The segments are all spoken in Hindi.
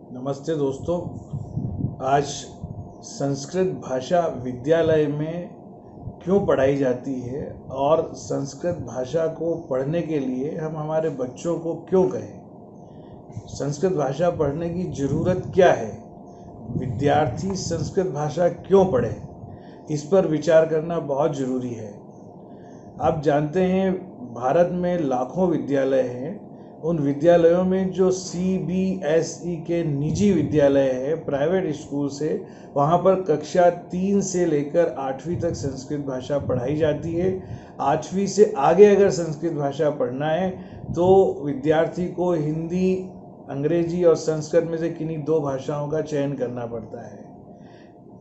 नमस्ते दोस्तों। आज संस्कृत भाषा विद्यालय में क्यों पढ़ाई जाती है और संस्कृत भाषा को पढ़ने के लिए हम हमारे बच्चों को क्यों कहें, संस्कृत भाषा पढ़ने की ज़रूरत क्या है, विद्यार्थी संस्कृत भाषा क्यों पढ़े, इस पर विचार करना बहुत ज़रूरी है। आप जानते हैं भारत में लाखों विद्यालय हैं। उन विद्यालयों में जो CBSE के निजी विद्यालय है, प्राइवेट स्कूल से, वहाँ पर कक्षा 3 से लेकर 8वीं तक संस्कृत भाषा पढ़ाई जाती है। 8वीं से आगे अगर संस्कृत भाषा पढ़ना है तो विद्यार्थी को हिंदी, अंग्रेजी और संस्कृत में से किन्हीं 2 भाषाओं का चयन करना पड़ता है।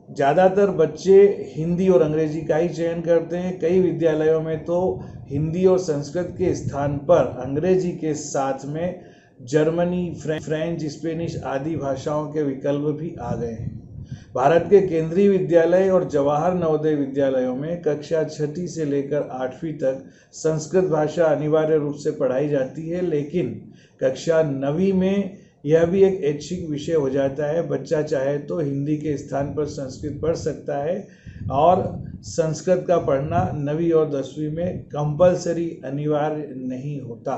ज़्यादातर बच्चे हिंदी और अंग्रेजी का ही चयन करते हैं। कई विद्यालयों में तो हिंदी और संस्कृत के स्थान पर अंग्रेजी के साथ में जर्मनी, फ्रेंच, स्पेनिश आदि भाषाओं के विकल्प भी आ गए हैं। भारत के केंद्रीय विद्यालय और जवाहर नवोदय विद्यालयों में कक्षा 6 से लेकर 8वीं तक संस्कृत भाषा अनिवार्य रूप से पढ़ाई जाती है, लेकिन कक्षा 9वीं में यह भी एक ऐच्छिक विषय हो जाता है। बच्चा चाहे तो हिंदी के स्थान पर संस्कृत पढ़ सकता है और संस्कृत का पढ़ना 9वीं और 10वीं में कंपलसरी, अनिवार्य नहीं होता।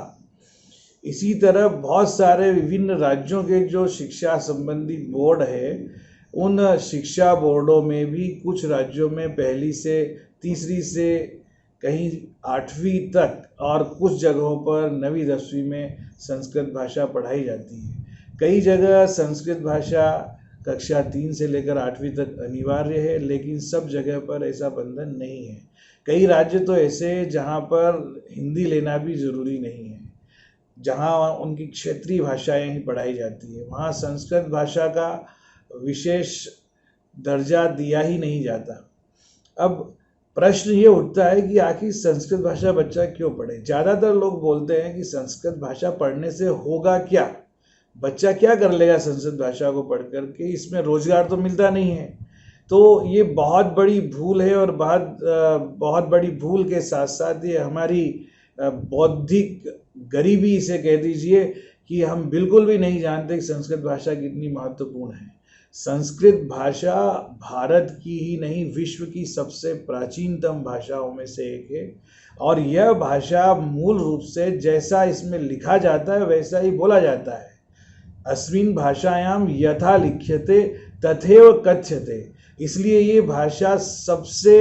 इसी तरह बहुत सारे विभिन्न राज्यों के जो शिक्षा संबंधी बोर्ड है, उन शिक्षा बोर्डों में भी कुछ राज्यों में 1ली से 3री से कहीं 8वीं तक और कुछ जगहों पर 9वीं 10वीं में संस्कृत भाषा पढ़ाई जाती है। कई जगह संस्कृत भाषा कक्षा 3 से लेकर 8वीं तक अनिवार्य है, लेकिन सब जगह पर ऐसा बंधन नहीं है। कई राज्य तो ऐसे हैं जहाँ पर हिंदी लेना भी ज़रूरी नहीं है, जहाँ उनकी क्षेत्रीय भाषाएं ही पढ़ाई जाती है, वहाँ संस्कृत भाषा का विशेष दर्जा दिया ही नहीं जाता। अब प्रश्न ये उठता है कि आखिर संस्कृत भाषा बच्चा क्यों पढ़े। ज़्यादातर लोग बोलते हैं कि संस्कृत भाषा पढ़ने से होगा क्या, बच्चा क्या कर लेगा संस्कृत भाषा को पढ़ कर के, इसमें रोजगार तो मिलता नहीं है। तो ये बहुत बड़ी भूल है और बहुत बड़ी भूल के साथ साथ ये हमारी बौद्धिक गरीबी इसे कह दीजिए कि हम बिल्कुल भी नहीं जानते कि संस्कृत भाषा कितनी महत्वपूर्ण है। संस्कृत भाषा भारत की ही नहीं, विश्व की सबसे प्राचीनतम भाषाओं में से एक है और यह भाषा मूल रूप से जैसा इसमें लिखा जाता है वैसा ही बोला जाता है। अस्मिन् भाषायाम यथा लिख्यते तथैव कथ्यते। इसलिए ये भाषा सबसे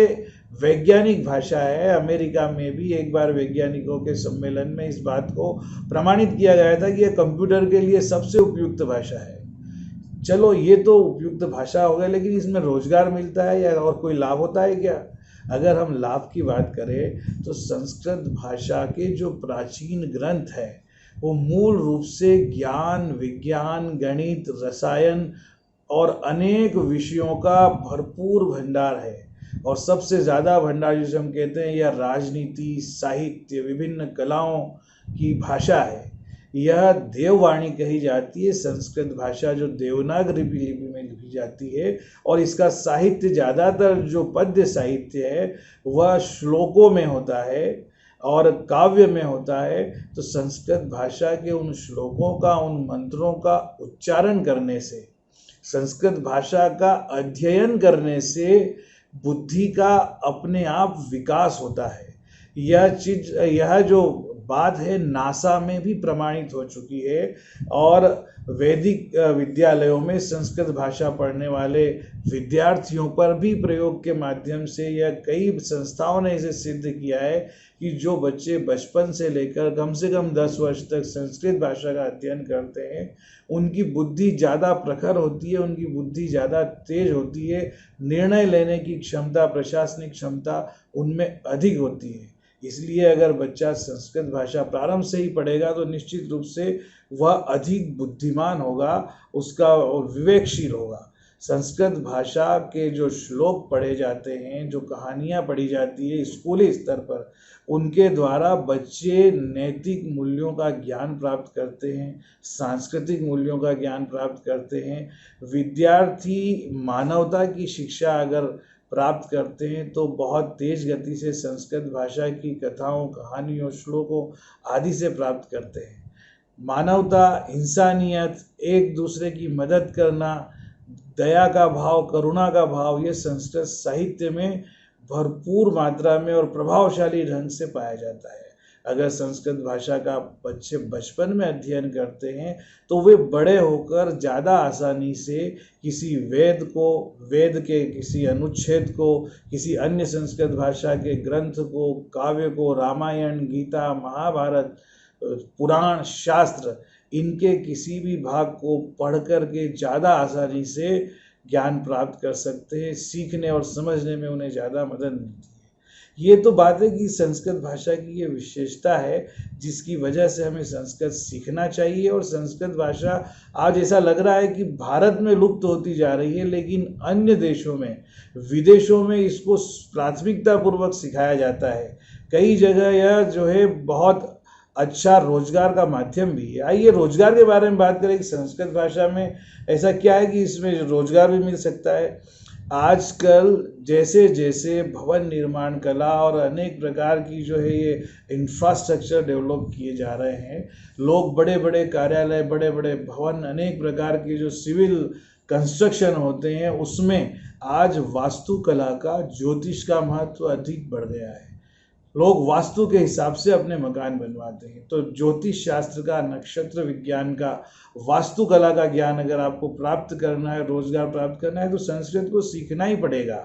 वैज्ञानिक भाषा है। अमेरिका में भी एक बार वैज्ञानिकों के सम्मेलन में इस बात को प्रमाणित किया गया था कि यह कंप्यूटर के लिए सबसे उपयुक्त भाषा है। चलो, ये तो उपयुक्त भाषा हो गया, लेकिन इसमें रोजगार मिलता है या और कोई लाभ होता है क्या? अगर हम लाभ की बात करें तो संस्कृत भाषा के जो प्राचीन ग्रंथ है वो मूल रूप से ज्ञान, विज्ञान, गणित, रसायन और अनेक विषयों का भरपूर भंडार है। और सबसे ज़्यादा भंडार जिसे हम कहते हैं, यह राजनीति, साहित्य, विभिन्न कलाओं की भाषा है। यह देववाणी कही जाती है, संस्कृत भाषा जो देवनागरी लिपि में लिखी जाती है, और इसका साहित्य ज़्यादातर जो पद्य साहित्य है वह श्लोकों में होता है और काव्य में होता है। तो संस्कृत भाषा के उन श्लोकों का, उन मंत्रों का उच्चारण करने से, संस्कृत भाषा का अध्ययन करने से बुद्धि का अपने आप विकास होता है। यह जो बात है नासा में भी प्रमाणित हो चुकी है और वैदिक विद्यालयों में संस्कृत भाषा पढ़ने वाले विद्यार्थियों पर भी प्रयोग के माध्यम से यह कई संस्थाओं ने इसे सिद्ध किया है कि जो बच्चे बचपन से लेकर कम से कम 10 वर्ष तक संस्कृत भाषा का अध्ययन करते हैं उनकी बुद्धि ज़्यादा प्रखर होती है, उनकी बुद्धि ज़्यादा तेज होती है, निर्णय लेने की क्षमता, प्रशासनिक क्षमता उनमें अधिक होती है। इसलिए अगर बच्चा संस्कृत भाषा प्रारंभ से ही पढ़ेगा तो निश्चित रूप से वह अधिक बुद्धिमान होगा, उसका विवेकशील होगा। संस्कृत भाषा के जो श्लोक पढ़े जाते हैं, जो कहानियाँ पढ़ी जाती है स्कूली स्तर पर, उनके द्वारा बच्चे नैतिक मूल्यों का ज्ञान प्राप्त करते हैं, सांस्कृतिक मूल्यों का ज्ञान प्राप्त करते हैं। विद्यार्थी मानवता की शिक्षा अगर प्राप्त करते हैं तो बहुत तेज गति से संस्कृत भाषा की कथाओं, कहानियों, श्लोकों आदि से प्राप्त करते हैं। मानवता, इंसानियत, एक दूसरे की मदद करना, दया का भाव, करुणा का भाव, ये संस्कृत साहित्य में भरपूर मात्रा में और प्रभावशाली ढंग से पाया जाता है। अगर संस्कृत भाषा का बच्चे बचपन में अध्ययन करते हैं तो वे बड़े होकर ज़्यादा आसानी से किसी वेद को, वेद के किसी अनुच्छेद को, किसी अन्य संस्कृत भाषा के ग्रंथ को, काव्य को, रामायण, गीता, महाभारत, पुराण, शास्त्र, इनके किसी भी भाग को पढ़ कर के ज़्यादा आसानी से ज्ञान प्राप्त कर सकते हैं। सीखने और समझने में उन्हें ज़्यादा मदद मिलती है। ये तो बात है कि संस्कृत भाषा की ये विशेषता है जिसकी वजह से हमें संस्कृत सीखना चाहिए। और संस्कृत भाषा आज ऐसा लग रहा है कि भारत में लुप्त होती जा रही है, लेकिन अन्य देशों में, विदेशों में इसको प्राथमिकता पूर्वक सिखाया जाता है। कई जगह यह जो है बहुत अच्छा रोजगार का माध्यम भी है। आइए रोजगार के बारे में बात करें कि संस्कृत भाषा में ऐसा क्या है कि इसमें रोजगार भी मिल सकता है। आजकल जैसे जैसे भवन निर्माण कला और अनेक प्रकार की जो है ये इंफ्रास्ट्रक्चर डेवलप किए जा रहे हैं, लोग बड़े बड़े कार्यालय, बड़े बड़े भवन, अनेक प्रकार के जो सिविल कंस्ट्रक्शन होते हैं, उसमें आज वास्तुकला का, ज्योतिष का महत्व अधिक बढ़ गया है। लोग वास्तु के हिसाब से अपने मकान बनवाते हैं। तो ज्योतिष शास्त्र का, नक्षत्र विज्ञान का, वास्तुकला का ज्ञान अगर आपको प्राप्त करना है, रोजगार प्राप्त करना है, तो संस्कृत को सीखना ही पड़ेगा।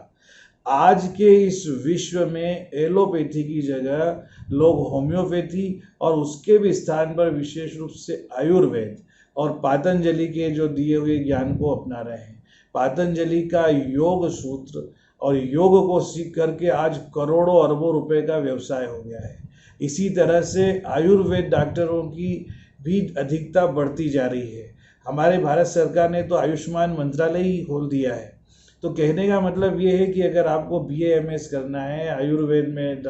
आज के इस विश्व में एलोपैथी की जगह लोग होम्योपैथी और उसके भी स्थान पर विशेष रूप से आयुर्वेद और पातंजलि के जो दिए हुए ज्ञान को अपना रहे हैं। पातंजलि का योग सूत्र और योग को सीख करके आज करोड़ों अरबों रुपए का व्यवसाय हो गया है। इसी तरह से आयुर्वेद डॉक्टरों की भी अधिकता बढ़ती जा रही है। हमारे भारत सरकार ने तो आयुष्मान मंत्रालय ही खोल दिया है। तो कहने का मतलब ये है कि अगर आपको BA MS करना है आयुर्वेद में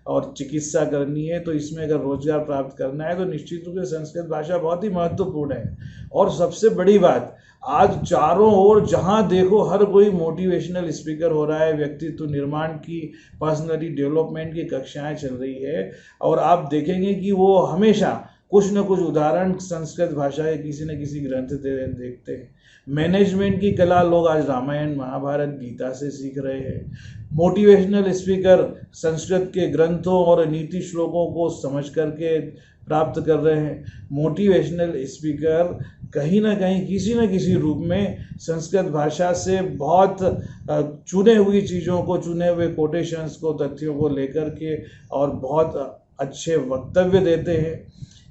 और चिकित्सा करनी है, तो इसमें अगर रोजगार प्राप्त करना है तो निश्चित रूप से संस्कृत भाषा बहुत ही महत्वपूर्ण है। और सबसे बड़ी बात, आज चारों ओर जहां देखो हर कोई मोटिवेशनल स्पीकर हो रहा है, व्यक्तित्व निर्माण की, पर्सनैलिटी डेवलपमेंट की कक्षाएं चल रही है, और आप देखेंगे कि वो हमेशा कुछ न कुछ उदाहरण संस्कृत भाषा के किसी न किसी ग्रंथ देखते हैं। मैनेजमेंट की कला लोग आज रामायण, महाभारत, गीता से सीख रहे हैं। मोटिवेशनल स्पीकर संस्कृत के ग्रंथों और नीति श्लोकों को समझ करके प्राप्त कर रहे हैं। मोटिवेशनल स्पीकर कहीं ना कहीं किसी न किसी रूप में संस्कृत भाषा से बहुत चुने हुई चीज़ों को, चुने हुए कोटेशंस को, तथ्यों को लेकर के और बहुत अच्छे वक्तव्य देते हैं।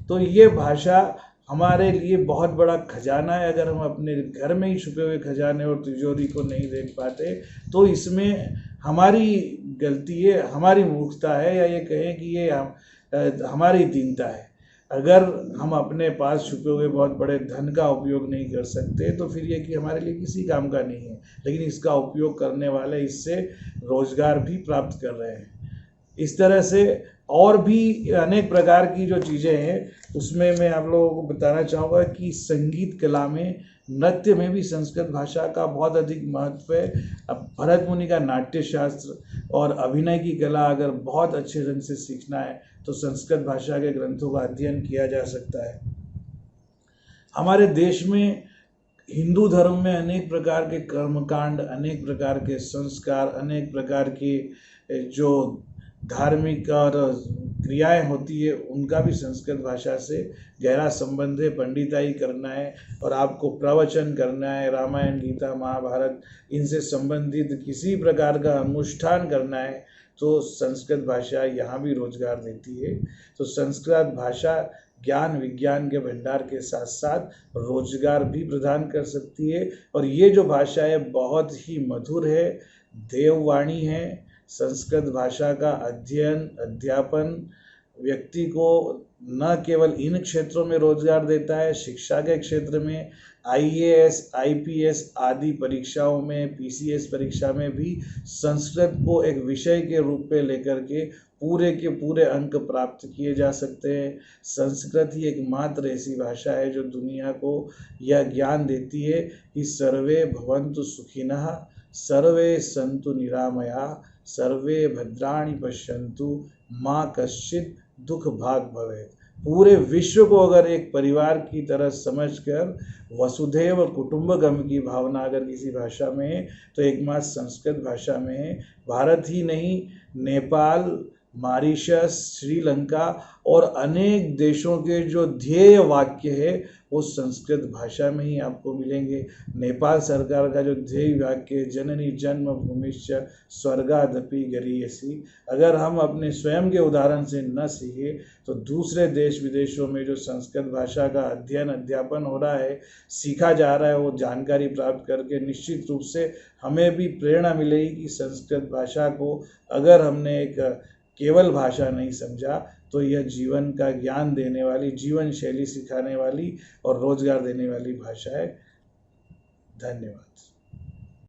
तो ये भाषा हमारे लिए बहुत बड़ा खजाना है। अगर हम अपने घर में ही छुपे हुए खजाने और तिजोरी को नहीं देख पाते तो इसमें हमारी गलती है, हमारी मूर्खता है, या ये कहें कि ये हमारी दीनता है। अगर हम अपने पास छुपे हुए बहुत बड़े धन का उपयोग नहीं कर सकते तो फिर ये कि हमारे लिए किसी काम का नहीं है। लेकिन इसका उपयोग करने वाले इससे रोजगार भी प्राप्त कर रहे हैं। इस तरह से और भी अनेक प्रकार की जो चीज़ें हैं उसमें मैं आप लोगों को बताना चाहूँगा कि संगीत कला में, नृत्य में भी संस्कृत भाषा का बहुत अधिक महत्व है। अब भरत मुनि का नाट्य शास्त्र और अभिनय की कला अगर बहुत अच्छे ढंग से सीखना है तो संस्कृत भाषा के ग्रंथों का अध्ययन किया जा सकता है। हमारे देश में हिंदू धर्म में अनेक प्रकार के कर्मकांड, अनेक प्रकार के संस्कार, अनेक प्रकार की जो धार्मिक और क्रियाएं होती है, उनका भी संस्कृत भाषा से गहरा संबंध है। पंडिताई करना है और आपको प्रवचन करना है, रामायण, गीता, महाभारत, इनसे संबंधित किसी प्रकार का अनुष्ठान करना है तो संस्कृत भाषा यहाँ भी रोजगार देती है। तो संस्कृत भाषा ज्ञान विज्ञान के भंडार के साथ साथ रोजगार भी प्रदान कर सकती है। और ये जो भाषा है बहुत ही मधुर है, देववाणी है। संस्कृत भाषा का अध्ययन, अध्यापन व्यक्ति को न केवल इन क्षेत्रों में रोजगार देता है, शिक्षा के क्षेत्र में, IAS, IPS आदि परीक्षाओं में, PCS परीक्षा में भी संस्कृत को एक विषय के रूप में लेकर के पूरे अंक प्राप्त किए जा सकते हैं। संस्कृत ही एकमात्र ऐसी भाषा है जो दुनिया को यह ज्ञान देती है कि सर्वे भवन्तु सुखिनः, सर्वे सन्तु निरामया, सर्वे भद्राणि पश्यन्तु, माँ कश्चित् दुख भाग भवेत्। पूरे विश्व को अगर एक परिवार की तरह समझकर वसुधैव कुटुंबकम की भावना अगर किसी भाषा में है तो एकमात्र संस्कृत भाषा में है। भारत ही नहीं, नेपाल, मॉरिशस, श्रीलंका और अनेक देशों के जो ध्येय वाक्य है वो संस्कृत भाषा में ही आपको मिलेंगे। नेपाल सरकार का जो ध्येय वाक्य है, जननी जन्मभूमिश्च स्वर्गादपि गरीयसी, अगर हम अपने स्वयं के उदाहरण से न सीखे तो दूसरे देश विदेशों में जो संस्कृत भाषा का अध्ययन अध्यापन हो रहा है, सीखा जा रहा है, वो जानकारी प्राप्त करके निश्चित रूप से हमें भी प्रेरणा मिलेगी कि संस्कृत भाषा को अगर हमने एक केवल भाषा नहीं समझा तो यह जीवन का ज्ञान देने वाली, जीवन शैली सिखाने वाली और रोजगार देने वाली भाषा है। धन्यवाद।